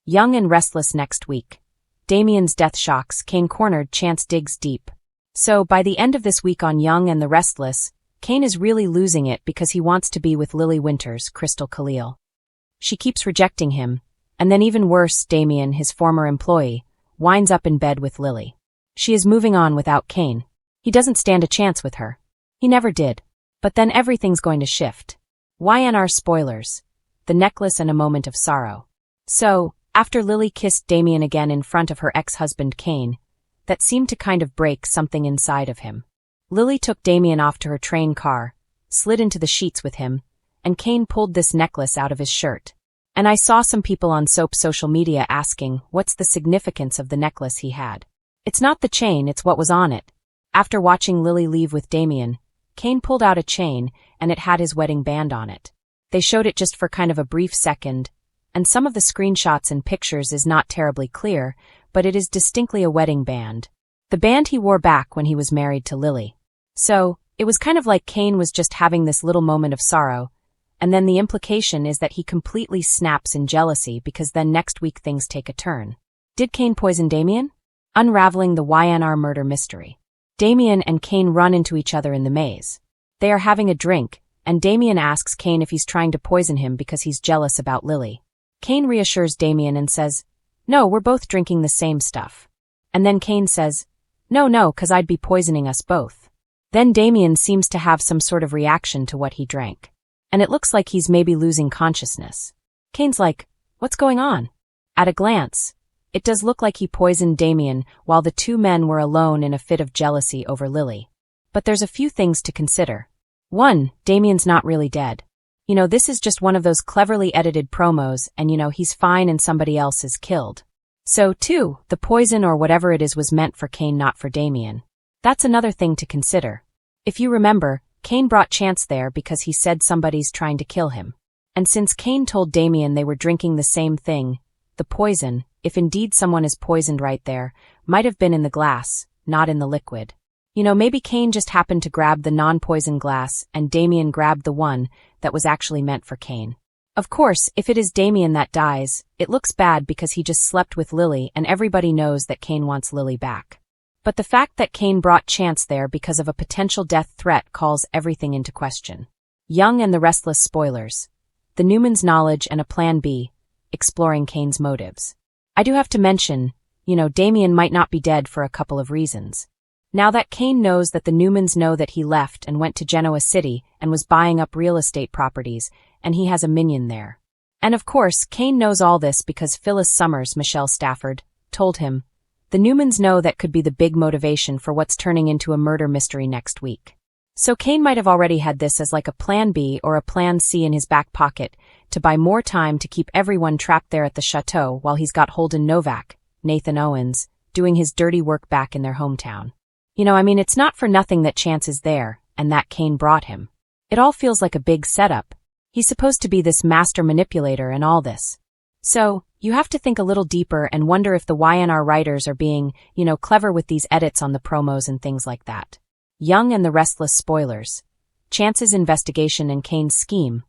Young and restless next week. Damien's death shocks, Kane cornered, Chance digs deep. So, by the end of this week on Young and the Restless, Kane is really losing it because he wants to be with Lily Winters, Crystal Khalil. She keeps rejecting him, and then even worse, Damien, his former employee, winds up in bed with Lily. She is moving on without Kane. He doesn't stand a chance with her. He never did. But then everything's going to shift. YandR spoilers. The necklace and a moment of sorrow. So, after Lily kissed Damien again in front of her ex-husband Kane, that seemed to kind of break something inside of him. Lily took Damien off to her train car, slid into the sheets with him, and Kane pulled this necklace out of his shirt. And I saw some people on Soap social media asking what's the significance of the necklace he had. It's not the chain, it's what was on it. After watching Lily leave with Damien, Kane pulled out a chain and it had his wedding band on it. They showed it just for kind of a brief second, and some of the screenshots and pictures is not terribly clear, but it is distinctly a wedding band. The band he wore back when he was married to Lily. So, it was kind of like Kane was just having this little moment of sorrow, and then the implication is that he completely snaps in jealousy because then next week things take a turn. Did Kane poison Damien? Unraveling the YandR murder mystery. Damien and Kane run into each other in the maze. They are having a drink, and Damien asks Kane if he's trying to poison him because he's jealous about Lily. Kane reassures Damien and says, "No, we're both drinking the same stuff." And then Kane says, No, 'cause I'd be poisoning us both." Then Damien seems to have some sort of reaction to what he drank. And it looks like he's maybe losing consciousness. Kane's like, "What's going on?" At a glance, it does look like he poisoned Damien while the two men were alone in a fit of jealousy over Lily. But there's a few things to consider. 1, Damien's not really dead. This is just one of those cleverly edited promos and he's fine and somebody else is killed. So 2, the poison or whatever it is was meant for Kane, not for Damien. That's another thing to consider. If you remember, Kane brought Chance there because he said somebody's trying to kill him. And since Kane told Damien they were drinking the same thing, the poison, if indeed someone is poisoned right there, might have been in the glass, not in the liquid. Maybe Kane just happened to grab the non-poison glass and Damien grabbed the one that was actually meant for Kane. Of course, if it is Damien that dies, it looks bad because he just slept with Lily and everybody knows that Kane wants Lily back. But the fact that Kane brought Chance there because of a potential death threat calls everything into question. Young and the Restless spoilers. The Newmans' knowledge and a plan B, exploring Kane's motives. I do have to mention, Damien might not be dead for a couple of reasons. Now that Kane knows that the Newmans know that he left and went to Genoa City and was buying up real estate properties, and he has a minion there. And of course, Kane knows all this because Phyllis Summers, Michelle Stafford, told him. The Newmans know that could be the big motivation for what's turning into a murder mystery next week. So Kane might have already had this as like a plan B or a plan C in his back pocket to buy more time to keep everyone trapped there at the chateau while he's got Holden Novak, Nathan Owens, doing his dirty work back in their hometown. It's not for nothing that Chance is there and that Kane brought him. It all feels like a big setup. He's supposed to be this master manipulator and all this. So, you have to think a little deeper and wonder if the YandR writers are being, clever with these edits on the promos and things like that. Young and the Restless spoilers. Chance's investigation and Kane's scheme.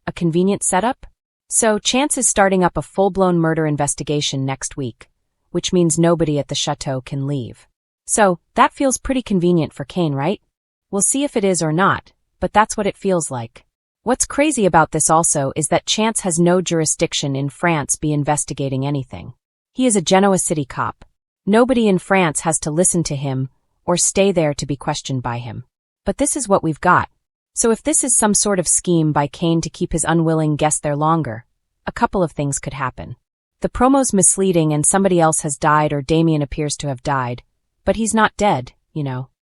A convenient setup? So, Chance is starting up a full-blown murder investigation next week, which means nobody at the chateau can leave. So, that feels pretty convenient for Kane, right? We'll see if it is or not, but that's what it feels like. What's crazy about this also is that Chance has no jurisdiction in France be investigating anything. He is a Genoa City cop. Nobody in France has to listen to him or stay there to be questioned by him. But this is what we've got. So if this is some sort of scheme by Kane to keep his unwilling guest there longer, a couple of things could happen. The promo's misleading and somebody else has died or Damien appears to have died, but he's not dead,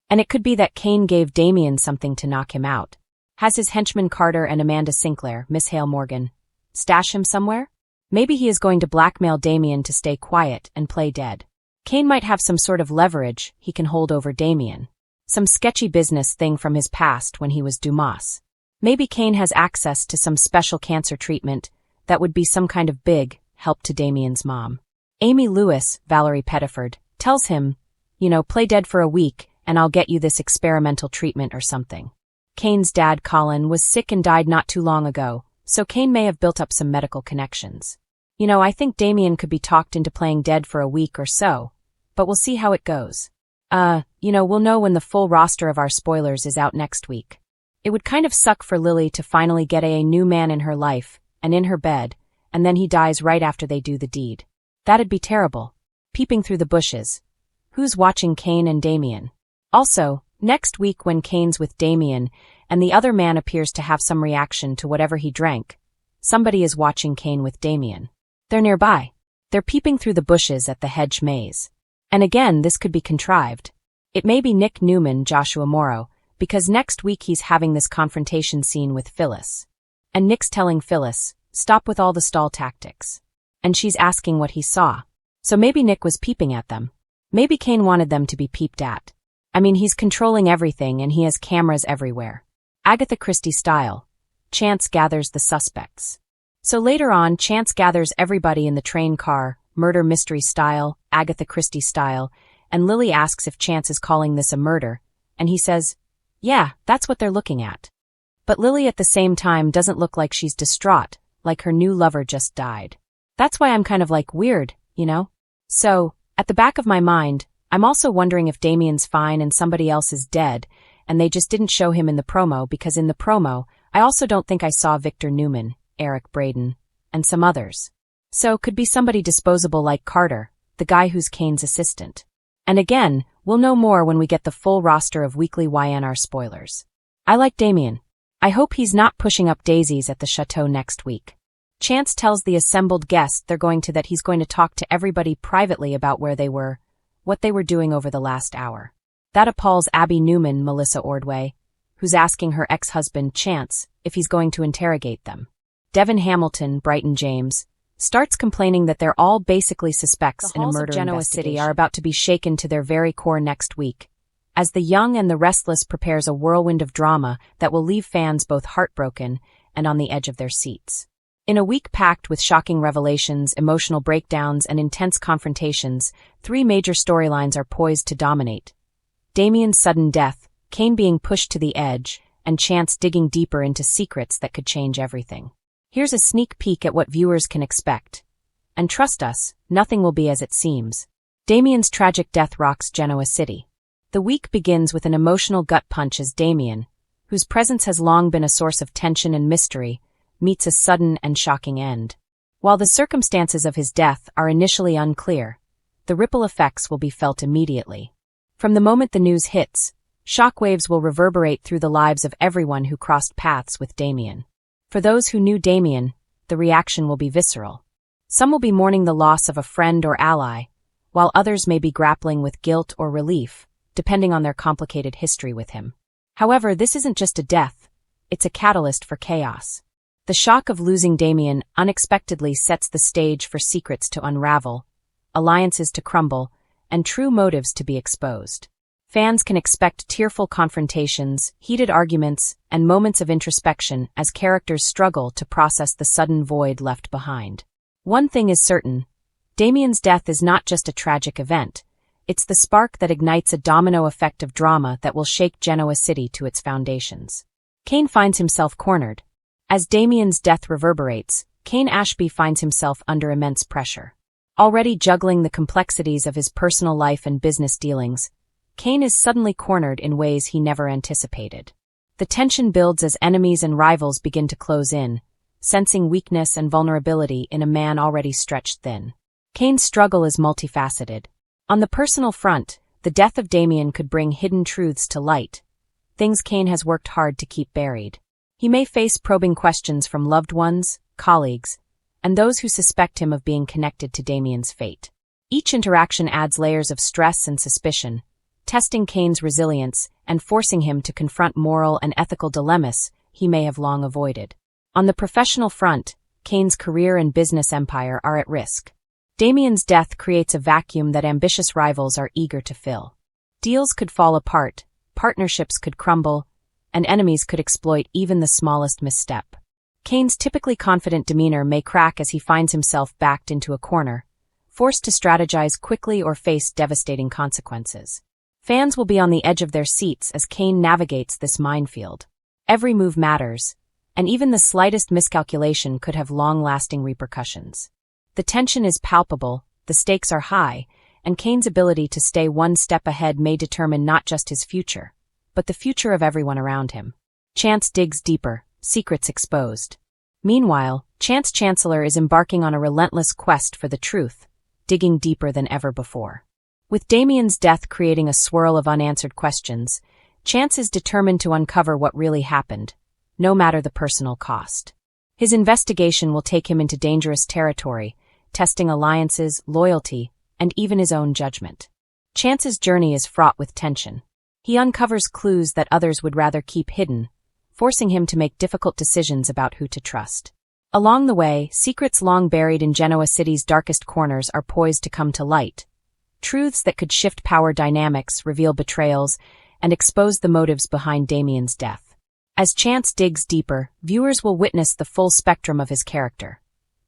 And it could be that Kane gave Damien something to knock him out. Has his henchmen Carter and Amanda Sinclair, Miss Hale Morgan, stash him somewhere? Maybe he is going to blackmail Damien to stay quiet and play dead. Kane might have some sort of leverage he can hold over Damien. Some sketchy business thing from his past when he was Dumas. Maybe Kane has access to some special cancer treatment that would be some kind of big help to Damien's mom. Amy Lewis, Valerie Pettiford, tells him, play dead for a week and I'll get you this experimental treatment or something. Kane's dad, Colin, was sick and died not too long ago, so Kane may have built up some medical connections. I think Damian could be talked into playing dead for a week or so, but we'll see how it goes. We'll know when the full roster of our spoilers is out next week. It would kind of suck for Lily to finally get a new man in her life, and in her bed, and then he dies right after they do the deed. That'd be terrible. Peeping through the bushes. Who's watching Kane and Damian? Also, next week when Kane's with Damian, and the other man appears to have some reaction to whatever he drank, somebody is watching Kane with Damian. They're nearby. They're peeping through the bushes at the hedge maze. And again, this could be contrived. It may be Nick Newman, Joshua Morrow, because next week he's having this confrontation scene with Phyllis. And Nick's telling Phyllis, stop with all the stall tactics. And she's asking what he saw. So maybe Nick was peeping at them. Maybe Kane wanted them to be peeped at. I mean, he's controlling everything and he has cameras everywhere. Agatha Christie style. Chance gathers the suspects. So later on, Chance gathers everybody in the train car, murder mystery style, Agatha Christie style, and Lily asks if Chance is calling this a murder, and he says, yeah, that's what they're looking at. But Lily at the same time doesn't look like she's distraught, like her new lover just died. That's why I'm kind of like weird, So, at the back of my mind, I'm also wondering if Damian's fine and somebody else is dead, and they just didn't show him in the promo because in the promo, I also don't think I saw Victor Newman, Eric Braeden, and some others. So, could be somebody disposable like Carter, the guy who's Kane's assistant. And again, we'll know more when we get the full roster of weekly YandR spoilers. I like Damian. I hope he's not pushing up daisies at the chateau next week. Chance tells the assembled guests that he's going to talk to everybody privately about where they were, what they were doing over the last hour. That appalls Abby Newman, Melissa Ordway, who's asking her ex-husband, Chance, if he's going to interrogate them. Devin Hamilton, Brighton James, starts complaining that they're all basically suspects in a murder investigation. The halls of Genoa City are about to be shaken to their very core next week, as The Young and the Restless prepares a whirlwind of drama that will leave fans both heartbroken and on the edge of their seats. In a week packed with shocking revelations, emotional breakdowns, and intense confrontations, 3 major storylines are poised to dominate. Damian's sudden death, Kane being pushed to the edge, and Chance digging deeper into secrets that could change everything. Here's a sneak peek at what viewers can expect. And trust us, nothing will be as it seems. Damian's tragic death rocks Genoa City. The week begins with an emotional gut punch as Damian, whose presence has long been a source of tension and mystery, meets a sudden and shocking end. While the circumstances of his death are initially unclear, the ripple effects will be felt immediately. From the moment the news hits, shockwaves will reverberate through the lives of everyone who crossed paths with Damian. For those who knew Damian, the reaction will be visceral. Some will be mourning the loss of a friend or ally, while others may be grappling with guilt or relief, depending on their complicated history with him. However, this isn't just a death, it's a catalyst for chaos. The shock of losing Damian unexpectedly sets the stage for secrets to unravel, alliances to crumble, and true motives to be exposed. Fans can expect tearful confrontations, heated arguments, and moments of introspection as characters struggle to process the sudden void left behind. One thing is certain, Damian's death is not just a tragic event, it's the spark that ignites a domino effect of drama that will shake Genoa City to its foundations. Kane finds himself cornered. As Damian's death reverberates, Kane Ashby finds himself under immense pressure. Already juggling the complexities of his personal life and business dealings, Kane is suddenly cornered in ways he never anticipated. The tension builds as enemies and rivals begin to close in, sensing weakness and vulnerability in a man already stretched thin. Kane's struggle is multifaceted. On the personal front, the death of Damian could bring hidden truths to light, things Kane has worked hard to keep buried. He may face probing questions from loved ones, colleagues, and those who suspect him of being connected to Damian's fate. Each interaction adds layers of stress and suspicion, testing Kane's resilience and forcing him to confront moral and ethical dilemmas he may have long avoided. On the professional front, Kane's career and business empire are at risk. Damian's death creates a vacuum that ambitious rivals are eager to fill. Deals could fall apart, partnerships could crumble, and enemies could exploit even the smallest misstep. Kane's typically confident demeanor may crack as he finds himself backed into a corner, forced to strategize quickly or face devastating consequences. Fans will be on the edge of their seats as Kane navigates this minefield. Every move matters, and even the slightest miscalculation could have long-lasting repercussions. The tension is palpable, the stakes are high, and Kane's ability to stay one step ahead may determine not just his future, but the future of everyone around him. Chance digs deeper, secrets exposed. Meanwhile, Chance Chancellor is embarking on a relentless quest for the truth, digging deeper than ever before. With Damien's death creating a swirl of unanswered questions, Chance is determined to uncover what really happened, no matter the personal cost. His investigation will take him into dangerous territory, testing alliances, loyalty, and even his own judgment. Chance's journey is fraught with tension. He uncovers clues that others would rather keep hidden, forcing him to make difficult decisions about who to trust. Along the way, secrets long buried in Genoa City's darkest corners are poised to come to light. Truths that could shift power dynamics, reveal betrayals, and expose the motives behind Damien's death. As Chance digs deeper, viewers will witness the full spectrum of his character.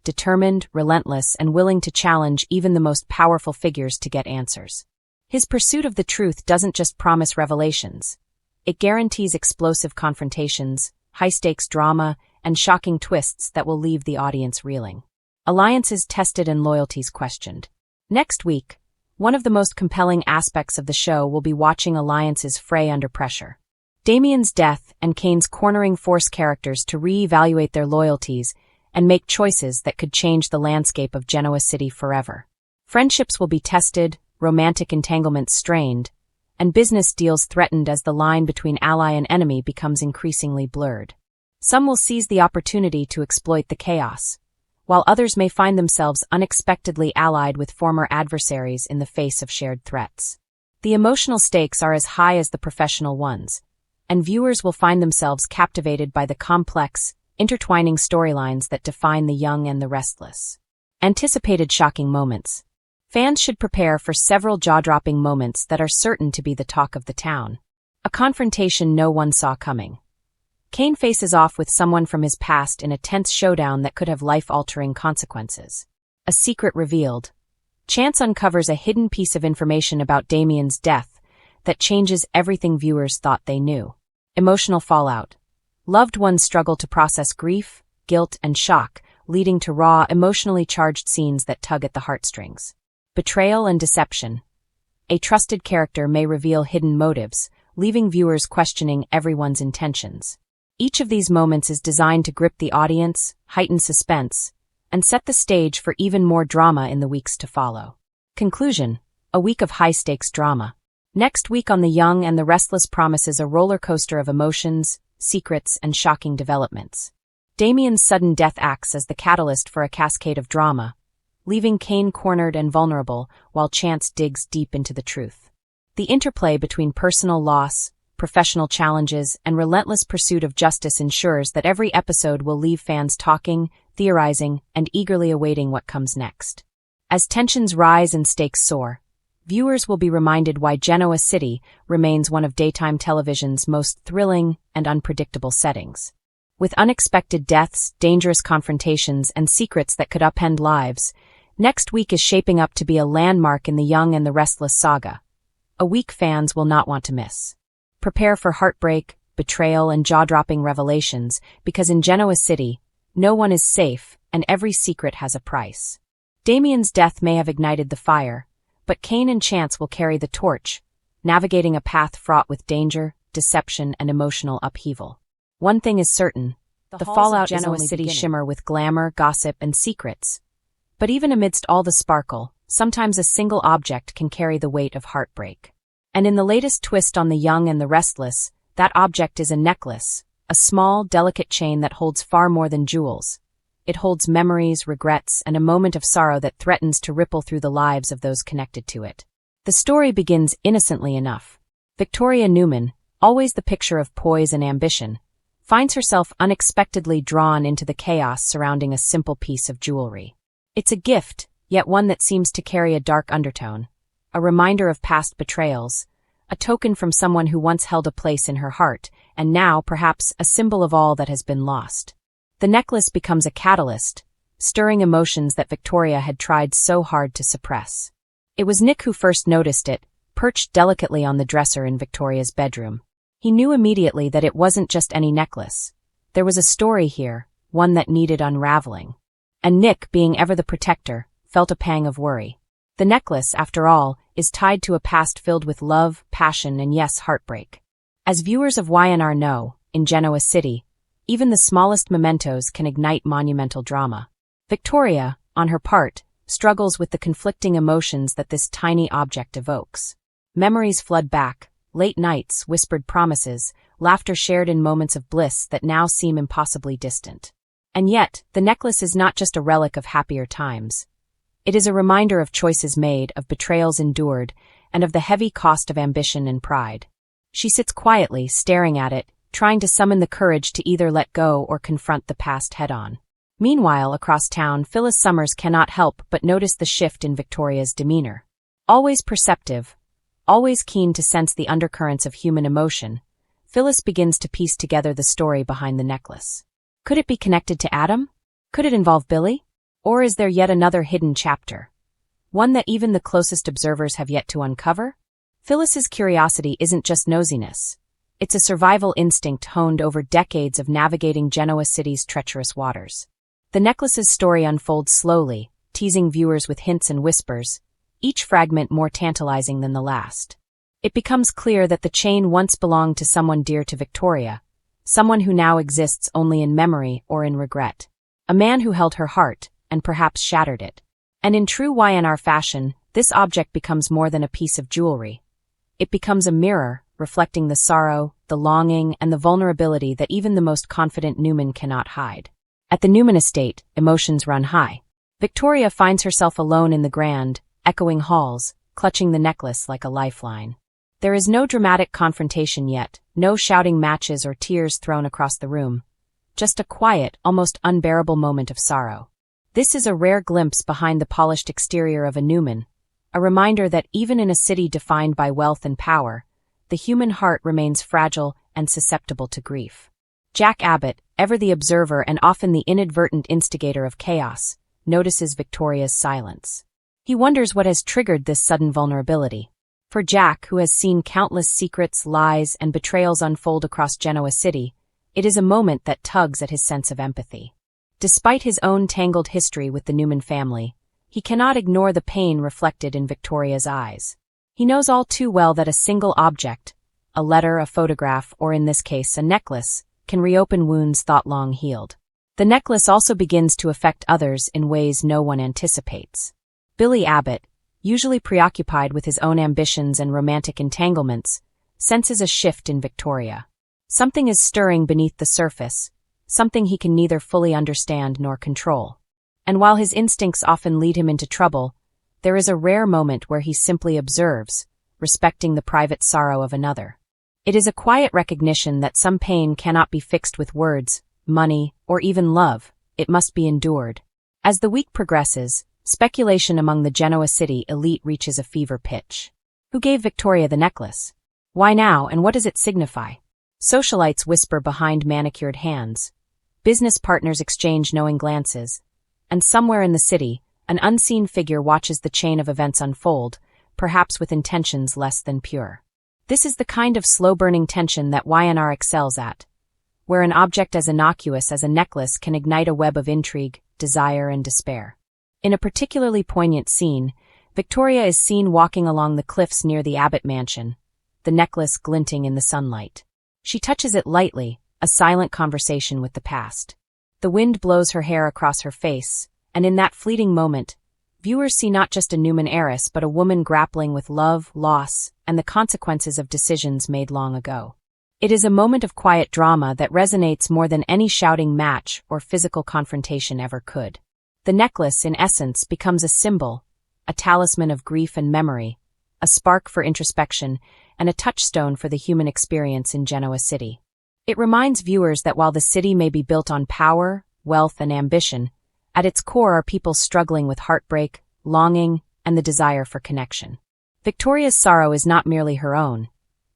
Determined, relentless, and willing to challenge even the most powerful figures to get answers. His pursuit of the truth doesn't just promise revelations. It guarantees explosive confrontations, high-stakes drama, and shocking twists that will leave the audience reeling. Alliances tested and loyalties questioned. Next week, one of the most compelling aspects of the show will be watching alliances fray under pressure. Damien's death and Kane's cornering force characters to re-evaluate their loyalties and make choices that could change the landscape of Genoa City forever. Friendships will be tested, romantic entanglements strained, and business deals threatened as the line between ally and enemy becomes increasingly blurred. Some will seize the opportunity to exploit the chaos, while others may find themselves unexpectedly allied with former adversaries in the face of shared threats. The emotional stakes are as high as the professional ones, and viewers will find themselves captivated by the complex, intertwining storylines that define the young and the restless. Anticipated shocking moments. Fans should prepare for several jaw-dropping moments that are certain to be the talk of the town. A confrontation no one saw coming. Kane faces off with someone from his past in a tense showdown that could have life-altering consequences. A secret revealed. Chance uncovers a hidden piece of information about Damien's death that changes everything viewers thought they knew. Emotional fallout. Loved ones struggle to process grief, guilt, and shock, leading to raw, emotionally charged scenes that tug at the heartstrings. Betrayal and deception. A trusted character may reveal hidden motives, leaving viewers questioning everyone's intentions. Each of these moments is designed to grip the audience, heighten suspense, and set the stage for even more drama in the weeks to follow. Conclusion: a week of high-stakes drama. Next week on The Young and the Restless promises a roller coaster of emotions, secrets, and shocking developments. Damien's sudden death acts as the catalyst for a cascade of drama, leaving Kane cornered and vulnerable while Chance digs deep into the truth. The interplay between personal loss, professional challenges, and relentless pursuit of justice ensures that every episode will leave fans talking, theorizing, and eagerly awaiting what comes next. As tensions rise and stakes soar, viewers will be reminded why Genoa City remains one of daytime television's most thrilling and unpredictable settings. With unexpected deaths, dangerous confrontations, and secrets that could upend lives, next week is shaping up to be a landmark in The Young and the Restless saga. A week fans will not want to miss. Prepare for heartbreak, betrayal, and jaw-dropping revelations, because in Genoa City, no one is safe, and every secret has a price. Damien's death may have ignited the fire, but Kane and Chance will carry the torch, navigating a path fraught with danger, deception, and emotional upheaval. One thing is certain, the fallout of Genoa City shimmer with glamour, gossip, and secrets. But even amidst all the sparkle, sometimes a single object can carry the weight of heartbreak. And in the latest twist on The Young and the Restless, that object is a necklace, a small, delicate chain that holds far more than jewels. It holds memories, regrets, and a moment of sorrow that threatens to ripple through the lives of those connected to it. The story begins innocently enough. Victoria Newman, always the picture of poise and ambition, finds herself unexpectedly drawn into the chaos surrounding a simple piece of jewelry. It's a gift, yet one that seems to carry a dark undertone, a reminder of past betrayals, a token from someone who once held a place in her heart, and now, perhaps, a symbol of all that has been lost. The necklace becomes a catalyst, stirring emotions that Victoria had tried so hard to suppress. It was Nick who first noticed it, perched delicately on the dresser in Victoria's bedroom. He knew immediately that it wasn't just any necklace. There was a story here, one that needed unraveling. and Nick, being ever the protector, felt a pang of worry. The necklace, after all, is tied to a past filled with love, passion, and yes, heartbreak. As viewers of YandR know, in Genoa City, even the smallest mementos can ignite monumental drama. Victoria, on her part, struggles with the conflicting emotions that this tiny object evokes. Memories flood back, late nights, whispered promises, laughter shared in moments of bliss that now seem impossibly distant. And yet, the necklace is not just a relic of happier times. It is a reminder of choices made, of betrayals endured, and of the heavy cost of ambition and pride. She sits quietly, staring at it, trying to summon the courage to either let go or confront the past head-on. Meanwhile, across town, Phyllis Summers cannot help but notice the shift in Victoria's demeanor. Always perceptive, always keen to sense the undercurrents of human emotion, Phyllis begins to piece together the story behind the necklace. Could it be connected to Adam? Could it involve Billy? Or is there yet another hidden chapter? One that even the closest observers have yet to uncover? Phyllis's curiosity isn't just nosiness. It's a survival instinct honed over decades of navigating Genoa City's treacherous waters. The necklace's story unfolds slowly, teasing viewers with hints and whispers, each fragment more tantalizing than the last. It becomes clear that the chain once belonged to someone dear to Victoria, someone who now exists only in memory or in regret. A man who held her heart, and perhaps shattered it. And in true YandR fashion, this object becomes more than a piece of jewelry. It becomes a mirror, reflecting the sorrow, the longing, and the vulnerability that even the most confident Newman cannot hide. At the Newman estate, emotions run high. Victoria finds herself alone in the grand, echoing halls, clutching the necklace like a lifeline. There is no dramatic confrontation yet, no shouting matches or tears thrown across the room. Just a quiet, almost unbearable moment of sorrow. This is a rare glimpse behind the polished exterior of a Newman, a reminder that even in a city defined by wealth and power, the human heart remains fragile and susceptible to grief. Jack Abbott, ever the observer and often the inadvertent instigator of chaos, notices Victoria's silence. He wonders what has triggered this sudden vulnerability. For Jack, who has seen countless secrets, lies, and betrayals unfold across Genoa City, it is a moment that tugs at his sense of empathy. Despite his own tangled history with the Newman family, he cannot ignore the pain reflected in Victoria's eyes. He knows all too well that a single object, a letter, a photograph, or in this case, a necklace, can reopen wounds thought long healed. The necklace also begins to affect others in ways no one anticipates. Billy Abbott, usually preoccupied with his own ambitions and romantic entanglements, senses a shift in Victoria. Something is stirring beneath the surface, something he can neither fully understand nor control. And while his instincts often lead him into trouble, there is a rare moment where he simply observes, respecting the private sorrow of another. It is a quiet recognition that some pain cannot be fixed with words, money, or even love. It must be endured. As the week progresses, speculation among the Genoa City elite reaches a fever pitch. Who gave Victoria the necklace? Why now, and what does it signify? Socialites whisper behind manicured hands. Business partners exchange knowing glances. And somewhere in the city, an unseen figure watches the chain of events unfold, perhaps with intentions less than pure. This is the kind of slow-burning tension that YandR excels at, where an object as innocuous as a necklace can ignite a web of intrigue, desire, and despair. In a particularly poignant scene, Victoria is seen walking along the cliffs near the Abbott mansion, the necklace glinting in the sunlight. She touches it lightly, a silent conversation with the past. The wind blows her hair across her face, and in that fleeting moment, viewers see not just a Newman heiress but a woman grappling with love, loss, and the consequences of decisions made long ago. It is a moment of quiet drama that resonates more than any shouting match or physical confrontation ever could. The necklace, in essence, becomes a symbol, a talisman of grief and memory, a spark for introspection, and a touchstone for the human experience in Genoa City. It reminds viewers that while the city may be built on power, wealth, and ambition, at its core are people struggling with heartbreak, longing, and the desire for connection. Victoria's sorrow is not merely her own.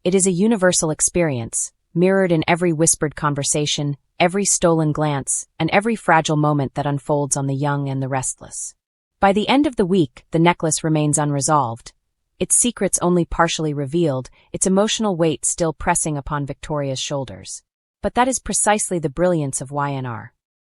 It is a universal experience, mirrored in every whispered conversation, every stolen glance, and every fragile moment that unfolds on the young and the restless. By the end of the week, the necklace remains unresolved, its secrets only partially revealed, its emotional weight still pressing upon Victoria's shoulders. But that is precisely the brilliance of YandR.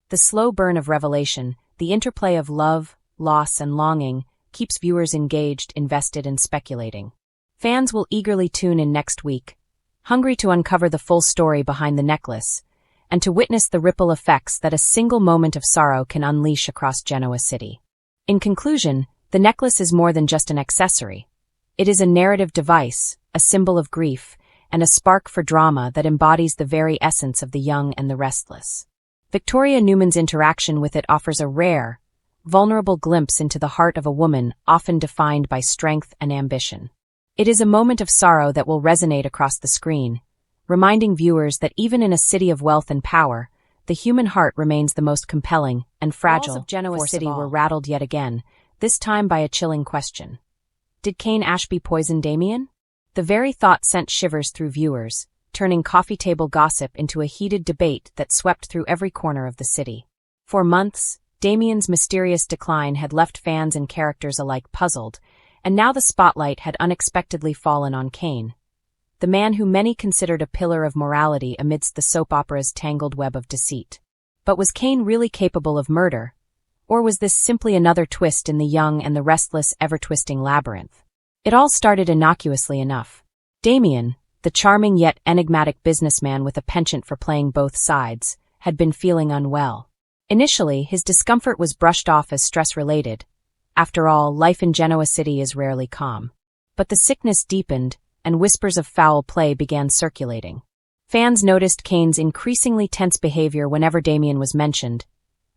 The slow burn of revelation, the interplay of love, loss, and longing keeps viewers engaged, invested, and speculating. Fans will eagerly tune in next week, hungry to uncover the full story behind the necklace, and to witness the ripple effects that a single moment of sorrow can unleash across Genoa City. In conclusion, the necklace is more than just an accessory. It is a narrative device, a symbol of grief, and a spark for drama that embodies the very essence of the young and the restless. Victoria Newman's interaction with it offers a rare, vulnerable glimpse into the heart of a woman often defined by strength and ambition. It is a moment of sorrow that will resonate across the screen, reminding viewers that even in a city of wealth and power, the human heart remains the most compelling and fragile. The walls of Genoa City were rattled yet again, this time by a chilling question. Did Kane Ashby poison Damien? The very thought sent shivers through viewers, turning coffee table gossip into a heated debate that swept through every corner of the city. For months, Damien's mysterious decline had left fans and characters alike puzzled, and now the spotlight had unexpectedly fallen on Kane, the man who many considered a pillar of morality amidst the soap opera's tangled web of deceit. But was Kane really capable of murder? Or was this simply another twist in the young and the restless, ever-twisting labyrinth? It all started innocuously enough. Damien, the charming yet enigmatic businessman with a penchant for playing both sides, had been feeling unwell. Initially, his discomfort was brushed off as stress-related. After all, life in Genoa City is rarely calm. But the sickness deepened, and whispers of foul play began circulating. Fans noticed Kane's increasingly tense behavior whenever Damien was mentioned,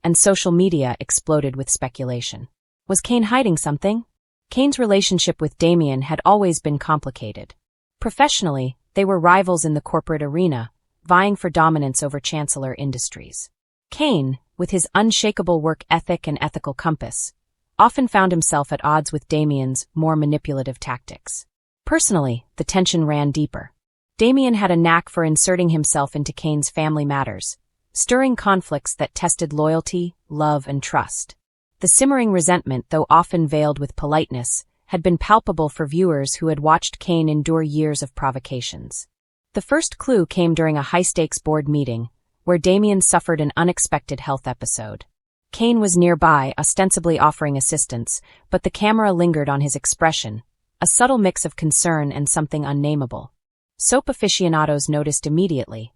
and social media exploded with speculation. Was Kane hiding something? Kane's relationship with Damien had always been complicated. Professionally, they were rivals in the corporate arena, vying for dominance over Chancellor Industries. Kane, with his unshakable work ethic and ethical compass, often found himself at odds with Damien's more manipulative tactics. Personally, the tension ran deeper. Damien had a knack for inserting himself into Kane's family matters, stirring conflicts that tested loyalty, love, and trust. The simmering resentment, though often veiled with politeness, had been palpable for viewers who had watched Kane endure years of provocations. The first clue came during a high-stakes board meeting, where Damien suffered an unexpected health episode. Kane was nearby, ostensibly offering assistance, but the camera lingered on his expression, a subtle mix of concern and something unnameable. Soap aficionados noticed immediately.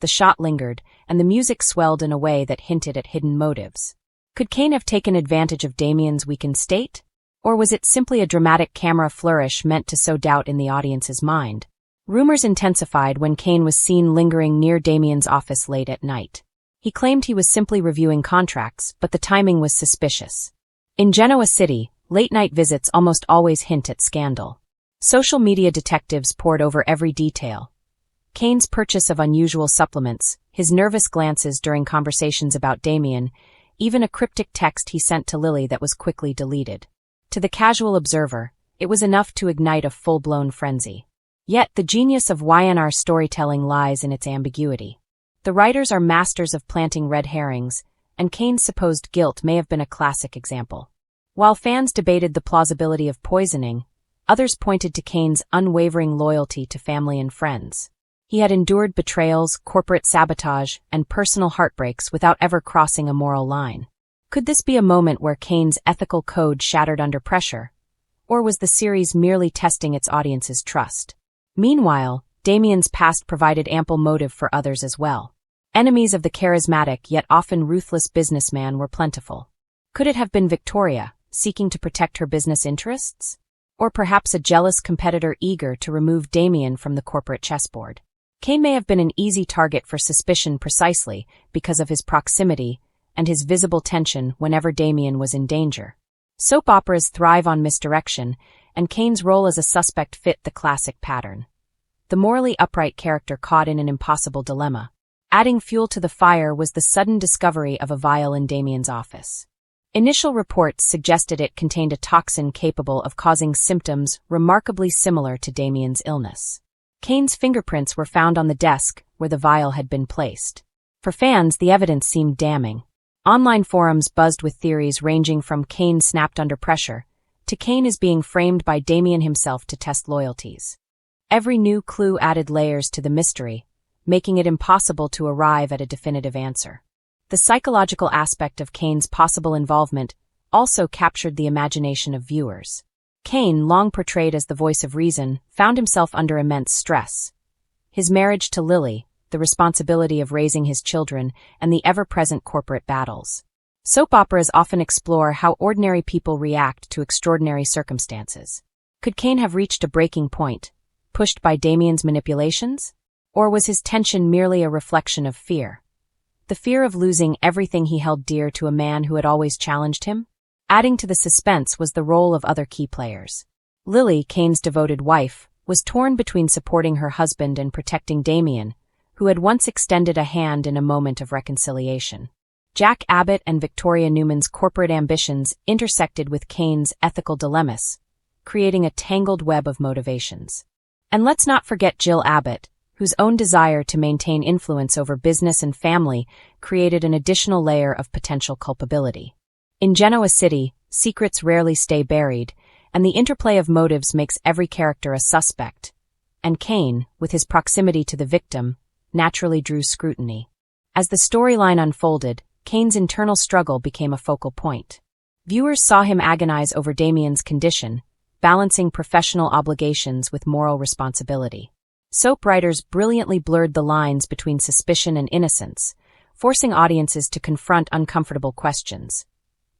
The shot lingered, and the music swelled in a way that hinted at hidden motives. Could Kane have taken advantage of Damien's weakened state? Or was it simply a dramatic camera flourish meant to sow doubt in the audience's mind? Rumors intensified when Kane was seen lingering near Damien's office late at night. He claimed he was simply reviewing contracts, but the timing was suspicious. In Genoa City, late-night visits almost always hint at scandal. Social media detectives pored over every detail. Kane's purchase of unusual supplements, his nervous glances during conversations about Damien, even a cryptic text he sent to Lily that was quickly deleted. To the casual observer, it was enough to ignite a full-blown frenzy. Yet the genius of YandR storytelling lies in its ambiguity. The writers are masters of planting red herrings, and Kane's supposed guilt may have been a classic example. While fans debated the plausibility of poisoning, others pointed to Kane's unwavering loyalty to family and friends. He had endured betrayals, corporate sabotage, and personal heartbreaks without ever crossing a moral line. Could this be a moment where Kane's ethical code shattered under pressure? Or was the series merely testing its audience's trust? Meanwhile, Damien's past provided ample motive for others as well. Enemies of the charismatic yet often ruthless businessman were plentiful. Could it have been Victoria, seeking to protect her business interests? Or perhaps a jealous competitor eager to remove Damien from the corporate chessboard? Kane may have been an easy target for suspicion precisely because of his proximity and his visible tension whenever Damien was in danger. Soap operas thrive on misdirection, and Kane's role as a suspect fit the classic pattern. The morally upright character caught in an impossible dilemma. Adding fuel to the fire was the sudden discovery of a vial in Damien's office. Initial reports suggested it contained a toxin capable of causing symptoms remarkably similar to Damien's illness. Kane's fingerprints were found on the desk where the vial had been placed. For fans, the evidence seemed damning. Online forums buzzed with theories ranging from Kane snapped under pressure to Kane is being framed by Damien himself to test loyalties. Every new clue added layers to the mystery, making it impossible to arrive at a definitive answer. The psychological aspect of Kane's possible involvement also captured the imagination of viewers. Kane, long portrayed as the voice of reason, found himself under immense stress. His marriage to Lily, the responsibility of raising his children, and the ever-present corporate battles. Soap operas often explore how ordinary people react to extraordinary circumstances. Could Kane have reached a breaking point, pushed by Damien's manipulations? Or was his tension merely a reflection of fear? The fear of losing everything he held dear to a man who had always challenged him? Adding to the suspense was the role of other key players. Lily, Kane's devoted wife, was torn between supporting her husband and protecting Damien, who had once extended a hand in a moment of reconciliation. Jack Abbott and Victoria Newman's corporate ambitions intersected with Kane's ethical dilemmas, creating a tangled web of motivations. And let's not forget Jill Abbott, whose own desire to maintain influence over business and family created an additional layer of potential culpability. In Genoa City, secrets rarely stay buried, and the interplay of motives makes every character a suspect. And Kane, with his proximity to the victim, naturally drew scrutiny. As the storyline unfolded, Kane's internal struggle became a focal point. Viewers saw him agonize over Damien's condition, balancing professional obligations with moral responsibility. Soap writers brilliantly blurred the lines between suspicion and innocence, forcing audiences to confront uncomfortable questions.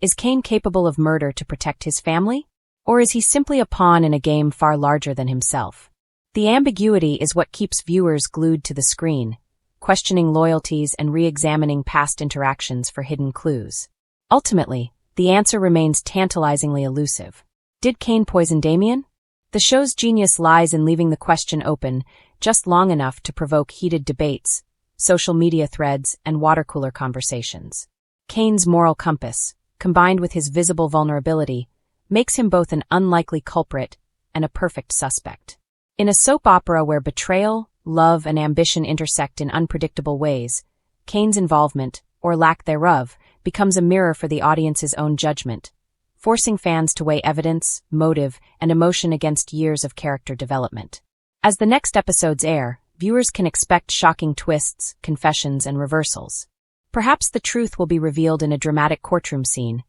Is Kane capable of murder to protect his family? Or is he simply a pawn in a game far larger than himself? The ambiguity is what keeps viewers glued to the screen, questioning loyalties and re-examining past interactions for hidden clues. Ultimately, the answer remains tantalizingly elusive. Did Kane poison Damien? The show's genius lies in leaving the question open just long enough to provoke heated debates, social media threads, and water-cooler conversations. Kane's moral compass, combined with his visible vulnerability, makes him both an unlikely culprit and a perfect suspect. In a soap opera where betrayal, love, and ambition intersect in unpredictable ways, Kane's involvement, or lack thereof, becomes a mirror for the audience's own judgment, forcing fans to weigh evidence, motive, and emotion against years of character development. As the next episodes air, viewers can expect shocking twists, confessions, and reversals. Perhaps the truth will be revealed in a dramatic courtroom scene,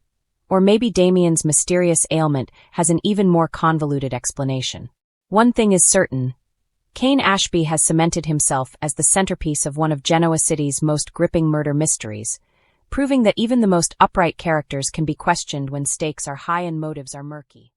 or maybe Damien's mysterious ailment has an even more convoluted explanation. One thing is certain: Kane Ashby has cemented himself as the centerpiece of one of Genoa City's most gripping murder mysteries, proving that even the most upright characters can be questioned when stakes are high and motives are murky.